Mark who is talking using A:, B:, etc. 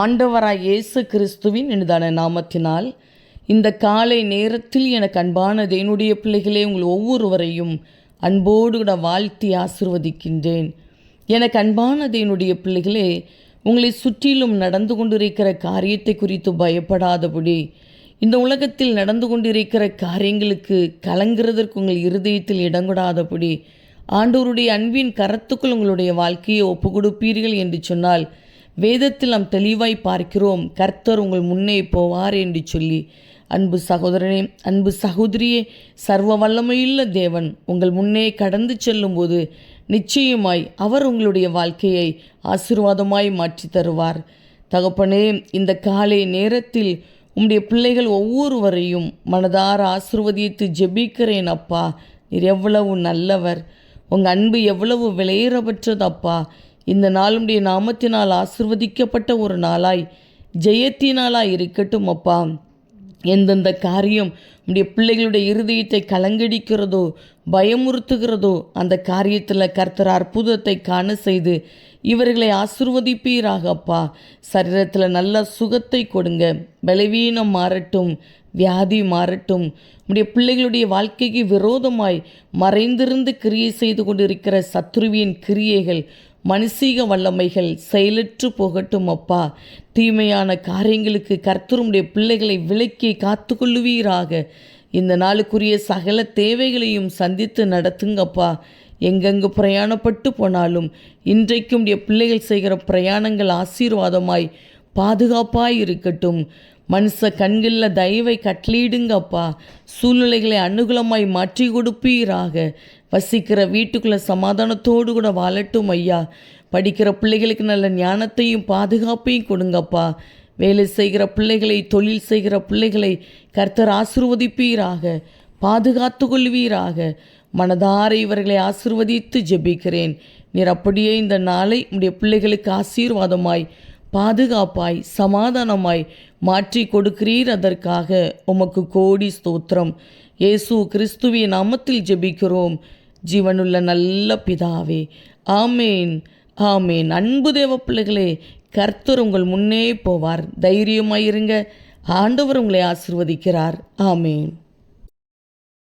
A: ஆண்டவராய் இயேசு கிறிஸ்துவின் இனிதான நாமத்தினால் இந்த காலை நேரத்தில் எனக்கு அன்பான தேவனுடைய பிள்ளைகளே, உங்கள் ஒவ்வொருவரையும் அன்போடு கூட வாழ்த்தி ஆசிர்வதிக்கின்றேன். எனக்கு அன்பான தேவனுடைய பிள்ளைகளே, உங்களை சுற்றிலும் நடந்து கொண்டிருக்கிற காரியத்தை குறித்து பயப்படாதபடி, இந்த உலகத்தில் நடந்து கொண்டிருக்கிற காரியங்களுக்கு கலங்குறதற்கு உங்கள் இருதயத்தில் இடங்கொடாதபடி, ஆண்டவருடைய அன்பின் கரத்துக்குள் உங்களுடைய வாழ்க்கையை ஒப்பு கொடுப்பீர்கள் என்று சொன்னால், வேதத்தில் நாம் தெளிவாய் பார்க்கிறோம், கர்த்தர் உங்கள் முன்னே போவார் என்று சொல்லி. அன்பு சகோதரனே, அன்பு சகோதரியே, சர்வ வல்லமையுள்ள தேவன் உங்கள் முன்னே கடந்து செல்லும்போது நிச்சயமாய் அவர் உங்களுடைய வாழ்க்கையை ஆசீர்வாதமாய் மாற்றி தருவார். தகப்பனே, இந்த காலை நேரத்தில் உம்முடைய பிள்ளைகள் ஒவ்வொருவரையும் மனதார ஆசீர்வதித்து ஜெபிக்கிறேன். அப்பா, நீர் எவ்வளவு நல்லவர், உங்கள் அன்பு எவ்வளவு விலையேறப்பட்டது. அப்பா, இந்த நாளுடைய நாமத்தினால் ஆசிர்வதிக்கப்பட்ட ஒரு நாளாய், ஜெயத்தினாலாய் இருக்கட்டும். அப்பா, எந்தெந்த காரியம் உடைய பிள்ளைகளுடைய இருதயத்தை கலங்கடிக்கிறதோ, பயமுறுத்துகிறதோ, அந்த காரியத்தில் கர்த்தர் அற்புதத்தை காண செய்து இவர்களை ஆசிர்வதிப்பீராக. அப்பா, சரீரத்தில் நல்ல சுகத்தை கொடுங்க, பலவீனம் மாறட்டும், வியாதி மாறட்டும். உடைய பிள்ளைகளுடைய வாழ்க்கைக்கு விரோதமாய் மறைந்திருந்து கிரியை செய்து கொண்டிருக்கிற சத்ருவின் கிரியைகள், மனுஷீக வல்லமைகள் செயலற்று போகட்டும். அப்பா, தீமையான காரியங்களுக்கு கர்த்தருடைய பிள்ளைகளை விலக்கி காத்து கொள்ளுவீராக. இந்த நாளுக்குரிய சகல தேவைகளையும் சந்தித்து நடத்துங்கப்பா. எங்கெங்கு பிரயாணப்பட்டு போனாலும் இன்றைக்கும் உடைய பிள்ளைகள் செய்கிற பிரயாணங்கள் ஆசீர்வாதமாய் பாதுகாப்பாய் இருக்கட்டும். மனுஷ கண்களில் தயவை கட்டளிடுங்கப்பா. சூழ்நிலைகளை அனுகூலமாய் மாற்றி கொடுப்பீராக. வசிக்கிற வீட்டுக்குள்ளே சமாதானத்தோடு கூட வாழட்டும் ஐயா. படிக்கிற பிள்ளைகளுக்கு நல்ல ஞானத்தையும் பாதுகாப்பையும் கொடுங்கப்பா. வேலை செய்கிற பிள்ளைகளை, தொழில் செய்கிற பிள்ளைகளை கர்த்தர் ஆசீர்வதிப்பீராக, பாதுகாத்து கொள்வீராக. மனதார இவர்களை ஆசீர்வதித்து ஜெபிக்கிறேன். நீர் அப்படியே இந்த நாளை உடைய பிள்ளைகளுக்கு ஆசீர்வாதமாய், பாதுகாப்பாய், சமாதானமாய் மாற்றி கொடுக்கிறீர். அதற்காக உமக்கு கோடி ஸ்தோத்திரம். இயேசு கிறிஸ்துவின் நாமத்தில் ஜெபிக்கிறோம் ஜீவனுள்ள நல்ல பிதாவே. ஆமேன், ஆமேன். அன்பு தேவ பிள்ளைகளே, கர்த்தர் உங்கள் முன்னே போவார். தைரியமாயிருங்க. ஆண்டவர் உங்களை ஆசீர்வதிக்கிறார். ஆமேன்.